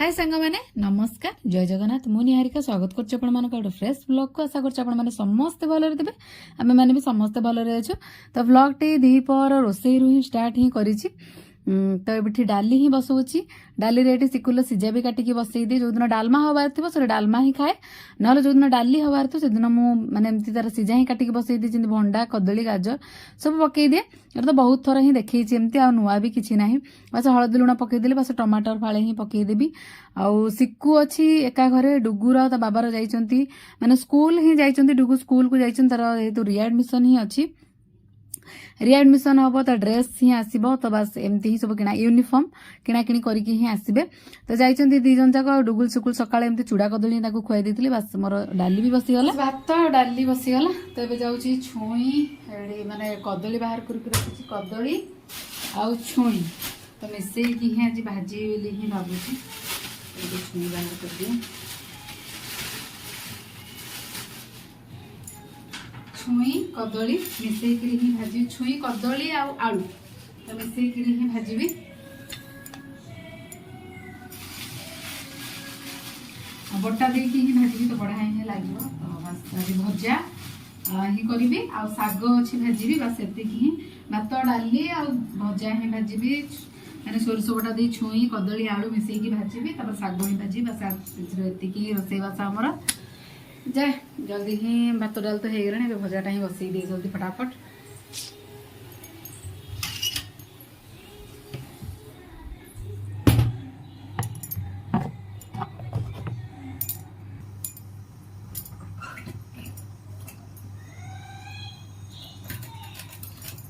हाय सांग मैंने नमस्कार जय जगन्नाथ मु निहारिका स्वागत कर फ्रेश ब्लॉग को आशा कर समस्ते भलरे थे आम मैंने भी समस्ते भलरे अच्छु तो ब्लॉग टी दीपर रोसई रु ही स्टार्ट ही करी तो ये डाली ही बसौची डाली रे सिकुल सीजा भी काटिकी बसई दिए जो दिन डालमा हबार थी से डालमा ही खाए ना जो दिन डाली हबार थो से दिन मुझे तार सीजा ही काटिकी बसई दी जमी भंडा कदली गाजर सब पकई दिए ये तो बहुत थर ही देखी एमती आ नुआ भी किसी ना बस हलदी लुण पकईदेली बस टमाटर फाड़े ही पकईदेवी आउ सिक्कू अच्छी एका घरे डुगुर ता बाबार जाइछंती माने स्कूल ही जाइछंती डुगु स्कूल को जाइछन तार हेतु रिएडमिशन ही अच्छी रिएडमिशन हम तो ड्रेस ही आसो तो बस एमती ही सब किना यूनिफॉर्म किणाकिणी करके ही आसबे तो जाइछंती दी जन जाक डुगुल सुकुल सकाळे एमती चूड़ा कदली ताको खुआई देथिली बस मोर डाली भी बसीगला भात डाली बसीगला तो एबे जाउची छुई एडी माने कदली बाहर करके रखिची कदली आउ छुई तो मिसई की ही आज भाजी बेली ही भाबुची एबे छुई बाहर कर दिए छुई कदली मिसेक ही भाजी छुई कदली आलू तो मिसेक ही भाजी बटा देकी ही भाजी तो बढ़िया ही लगे तो बस भजा ही करी आ शाग अच्छी भाजी बस एति ही भात डाली आ भजा ही भाजी मैंने सोरस बटा दे छुई कदली आलू मिसेक भाजी शाग ही भाजी बस एति रोसईबास आमर जाए जल्दी ही भात डाल तो हो गला भजाटा ही बसई दे जल्दी फटाफट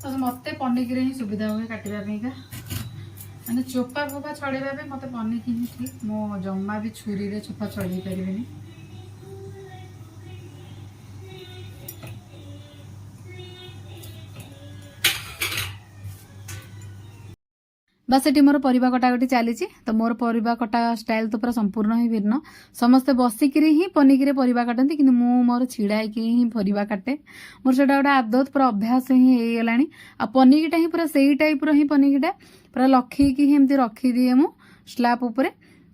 तो मत पनिकी ही सुविधा हुए काटापी का मैंने चोपा फोपा छड़ेबा मत पनिकी ही ठीक मो जमा भी छुरी रे चोपा छड़े पारे बस ये मोर परिबा कटाकटी चली तो मोर परिबा कटा स्टाइल तो पूरा संपूर्ण ही भिन्न समस्ते बसिकी ही पनिकी परिबा काटती कि मोर छिड़ा ही परिबा काटे मोर से गोटे आदत पूरा अभ्यास ही हो गलानी आ पनिकीटा ही पूरा से टाइप ही पनिकीटा पूरा लखीकी ही एमती रखी दिए मु स्लैब उपरे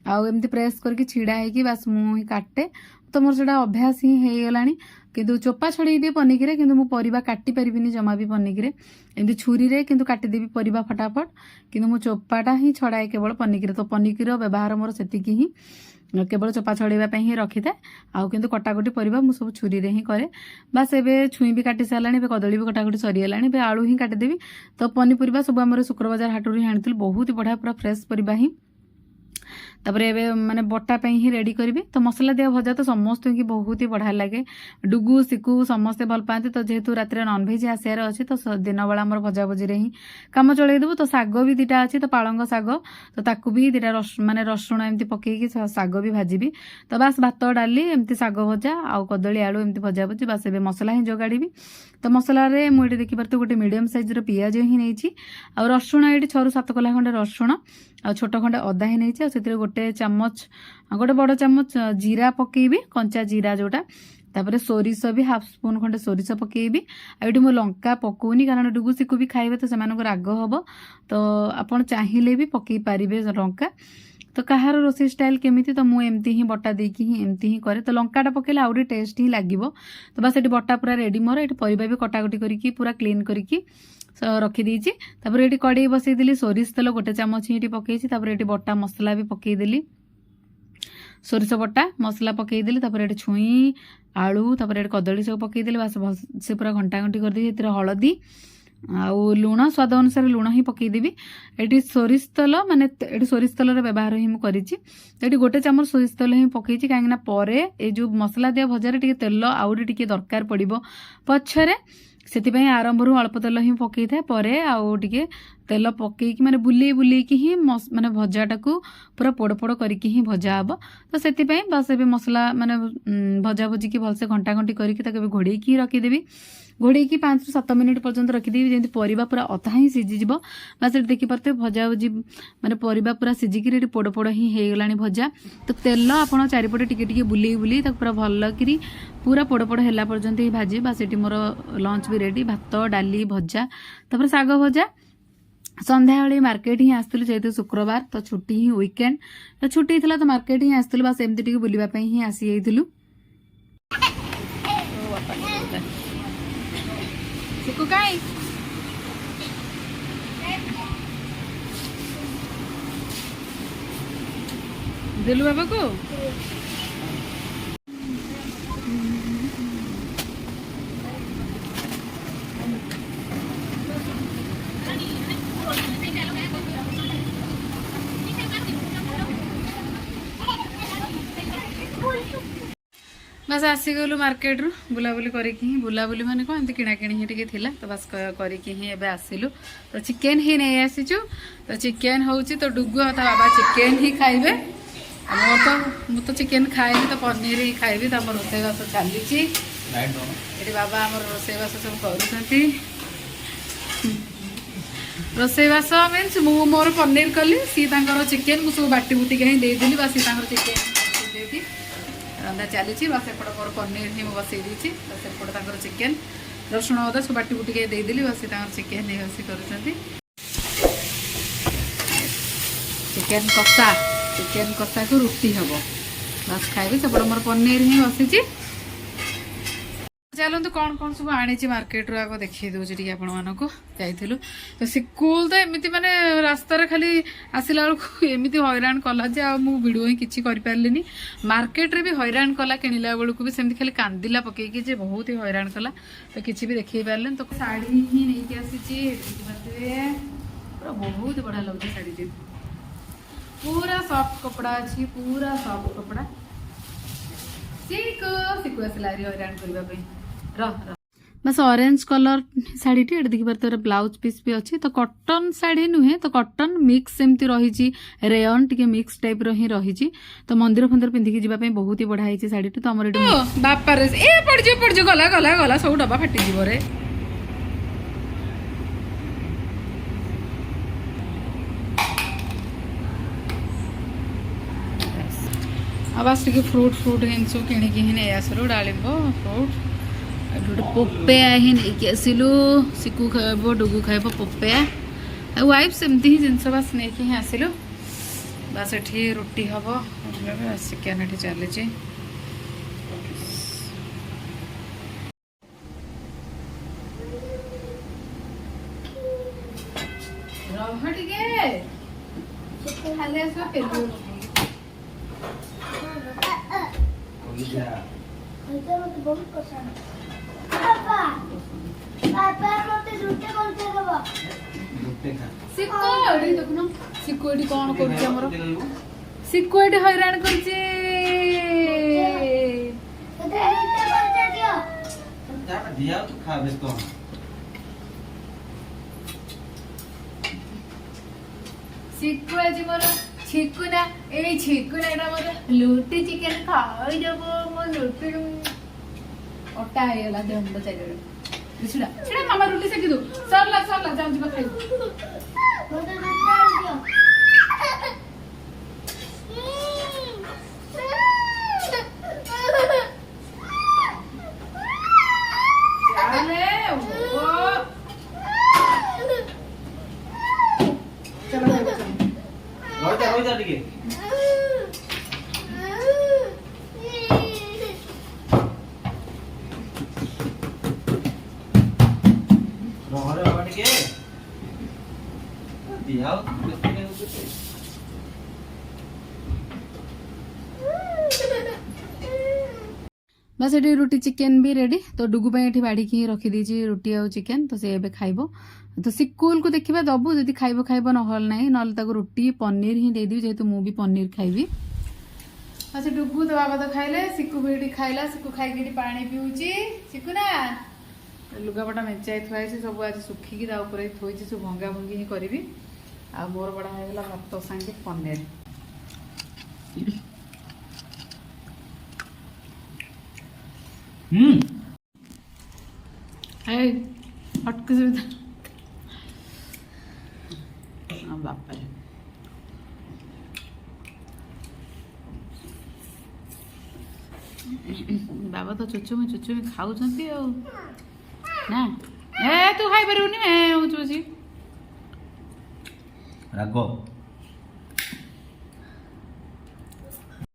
आमती प्रेस करके छिड़ा है बस मुझे काटे तो मोर से अभ्यास ही हो गलानी किंतु चोपा छड़े दिए पनिकी किंतु मु परिबा काटी परिबिनी जमा भी पनिकी एमती छुरी रे किंतु काटिदेवी परिबा फटाफट किंतु मु चोपाटा ही छड़ाए केवल पनिकी तो पनिकीर व्यवहार मोर सेतिकी ही केवल चोपा छड़ाइबा ही रखी था आउ किंतु कटाकटी परिबा मु सब छुरी रे ही करे बस एबे छुई भी काटी सारानी कदली भी कटाकटी सरीगलानी आलू ही काटिदेवी तो पनीपरिबा सब आम शुक्र बाजार हाटू ही आनी बहुत बढ़िया पूरा फ्रेश परिबा ही तापर एबे माने बटा पे ही रेडी करी तो मसला दिया भजा तो समस्त की बहुत ही बढ़िया लगे डुगु सिकु समस्ते भल पाते तो जेहेतु रात नॉनभेज आसार अच्छी तो दिन बेला आम भजा भजी ही कम चलदेबू तो शाग भी दीटा अच्छी तो पालंग शाग तो ताकू भी दीटा माने रसुण एमती पकईकी शाग भी भाजी तो बस भात डाली एमती शाग भजा आउ कदली आलू एमती भजा भजी बस एबे मसला ही जोगाड़ी तो मसला मुझे देखिपारे गोटे मीडियम साइज पियाज ही नहीं आ रसुण ये 6 ରୁ 7 कला खंडे रसुण आ छोट खंडे अदा ही नहीं से गोटे चामच गोटे बड़ चामच जीरा पकेबी कंचा जीरा जोटा तापर सोरिष भी हाफ स्पून खंडे सोरिष पकेबी आउटी मो लंका पकौनी कारण डुगु सिकु भी खाइबे तो सेमानको राग हबो तो आपण चाहिए भी पकई पारिबे लंका तो कहार रोसई स्टाइल केमिति तो मु एमती ही बटा देकी ही एमती ही करे तो लंकाटा पकेले आउरी टेस्ट ही लागिबो तो बस ये बटा पूरा रेडी मोर ये परिबा भी कटाकटी करके पूरा क्लीन करके रखी देछि तापर ये कड़ाई बसई देली सोरिष तेल गोटे चामच ही पकईछि तापर ये बटा मसला भी पकई देली सोरिष बटा मसला पकईदेली तापर ये छुई आलू तापर ये कदली सब पकईदेली बस से पूरा घंटा घंटी कर दी हलदी आउ लुण स्वाद अनुसार लुण ही पकईदेवी ये सोरिष तेल माने ये सोरिष तेल व्यवहार ही मुझे गोटे चामच सोरिष तेल ही पकई कहीं ये जो मसला दिया भजार टे तेल आउरी टे दरकार पड़ो पछरे से आरंभ अल्प तेल ही पकई था आउ टे तेल पकईकी माने बुले बुलेकी ही माने भजाटा को पूरा पोड़ पोड़ करके ही भजा हम तो से बस ए मसला माने भजा भजी की भलसे घंटा घंटी करके घोड़े रखीदेवी घोड़े 5 ରୁ 7 मिनिट पर्यंत रखीदेवी जमी परिबा पूरा अधा ही सीझीज बस ये देखिपे भजा भजी माने परिबा पूरा सीझिकी पोड़ पोड़ ही हो गलानी भजा तो तेल आपड़ चारिपटे टिके बुले बुले पूरा भल कि पूरा पोड़ पोड़ है पर्यंत ही भाजी बस ये मोर लंच भी रेडी भात डाली भजा तापर शाग भजा संध्या मार्केट ही आसलु जेहेतु शुक्रवार तो छुट्टी ही वीकेंड तो छुट्टी थी तो मार्केट ही आसलु बस एमती टी बुलापी ही आसी जाइलु दिलु बाबा को बस आसीगलु मार्केट रु बुलाबुली करके बुलाबुली माने कौन एमती किणाकिणी ही टिके थिला तो बस करके ही एबे आसिलु तो चिकेन ही नहीं आसीचु तो चिकेन होउची तो डुगु तो बाबा चिकेन ही खाइबे मोर तो मु तो चिकेन खाएनी तो पनीर ही खाइबी तो रोषेईबास चली बाबा आम रोषेईबास सब करुँच रोषेईबास मीन्स मु मोर पनीर कली सी चिकेन मुझे बाटी बुटिक ही देदेली बस सी चिकेन देदी रंधा चली बस एपट मोर पनीर ही बसई देती बस एपट चिकेन रसुण अदा सब बाटी बुटिक देदेली बस चिकेन ही बस कर चिकेन कषा को रुटी हम बस खाइबे सेपट मोर पनीर ही बसी चलते कौन कौन सब आनी मार्केट रू आग देखी दूसरी टी आपण मानक जाइलु तो स्कूल तो एमती माने रास्तार खाली आसला बेलू एमती हैरान कला जे वीडियो ही किसी करें मार्केट रे भी हैरान कला किणला बेलू भी सेमती खाली कांदिला पकईकि जे बहुत ही हैरान कला तो किसी भी देखी पारे तो शाढ़ी ही नहीं आसी बहुत बढ़िया लगे शाढ़ी पूरा सॉफ्ट कपड़ा अच्छी पूरा सॉफ्ट कपड़ा सिकु आसला हैरान करने बस ऑरेंज कलर शाढ़ी टी देखी पारे ब्लाउज पीस भी अच्छी तो कॉटन शाढ़ी नुहे तो कॉटन मिक्स एमती रही रेयन टी मिक्स टाइप रही रही तो मंदिर फंदिर पिंधिकी जावाई बहुत ही बढ़िया है शाढ़ी तो आम बापार ए पड़ गला गला गला सब डब्बा फाटी रे बस टे फ्रूट फ्रूट जिन किणिकी ही नहीं आसलु डालिंब फ्रूट गोटे पपेया ही नहीं आसलु सिकु खाइब डुगु खाइब पपेया वाइफ सेमती ही जिनस बस नहीं ही आसलु बस ये रुटी हम चिकेन ये चली सिक्योरिटी कौन कर सिक्योरिटी हैरान कर छिकुना ए छिकुना एटा मोर लूटी चिकेन खाई जब मो लूटी ओटा आइला दे हम चाहिए छिड़ा छिड़ा मामा रोटी सेकी दो सरला जाऊ जी खाई मोटे रोटी दियो बस ये रुटी चिकेन भी रेडी तो डुगु ये बाढ़ी रखीदी रुटी आ चिकेन तो सी ए खाइब तो स्कूल को देखा दबु जदि खाइब खाइब ना रुटी पनीर ही देदी जेहेतु मु भी पनीर खाइबी अच्छा डुगु तो बाबा तो खाइले सिकु भी ये खाइला सिकु खाई पानी पीऊँची सिकुना लुगापटा मेचाई थुआई सब आज सुखिकी थोड़ी सब भंगा भंगी ही करी आ मोर बड़ा है भात सांगे पनीर हटके बापा बाबा तो चुचुमी खाऊ ना ए तू खाई पारूनी मैं ରାଗ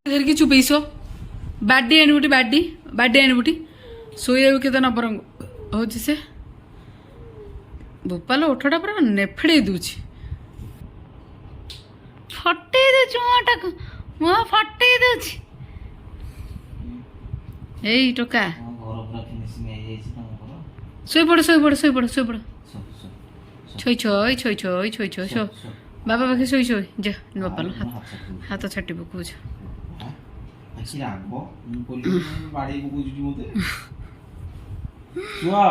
ଧରିକି ଚୁପେଇ ଶୋ ବାଡି ଆଣିବୁଟି ବାଡି ଆଣିବୁଟି ଶୋଇବାକୁ କେତେ ନବରଙ୍ଗ ହଉଛି ସେ ବୋପାଲ ଓଠଟା ପୁରା ନେଫେଡେଇ ଦଉଛି ଫଟେଇ ଦଉଛି ମୁହଁଟାକୁ ମୁହଁ ଫଟେଇ ଦଉଛି ଏଇ ଟୋକା ଘର ପୁରା ଫିନିସିଂ ହେଇଯାଇଛି ତମ ଘର ଶୋଇପଡ଼ ଶୋ ବାବା ପାଖେ ଶୋଇ ଯା ବାପାଲ ହାତ ଛାଟି ପକଉଛ ଆଖି ରାଗ ମୁଁ କହିଲି ବାଡେଇ ପକଉଛି ମତେ ଛୁଆ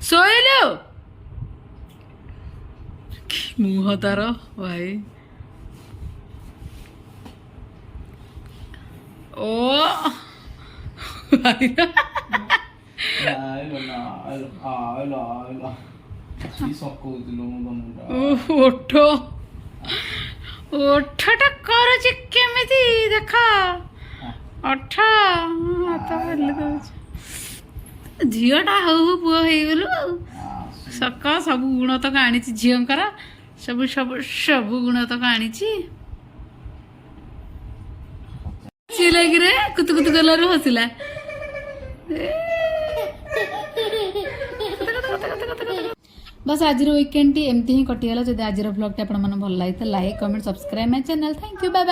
ଶୋଇଲୁ ମୁହଁ ତାର ଭାଇ ଓ ଓଠଟା କରୁଛି କେମିତି ଦେଖ ଓଠ ଝିଅଟା ହଉ ପୁଅ ହେଇଗଲୁ ଆଉ ସକାଳ ସବୁ ଗୁଣ ତକ ଆଣିଛି ଝିଅଙ୍କର ସବୁ ସବୁ ସବୁ ଗୁଣ ତକ ଆଣିଛି ଲାଗିରେ କୁତୁ କୁତୁ କଲାରୁ ହସିଲା बस आज वीकेंड टी एमती ही कटिगला जब आज ब्लॉग टी आपन मन भल लागिता like comment subscribe my channel thank you bye bye.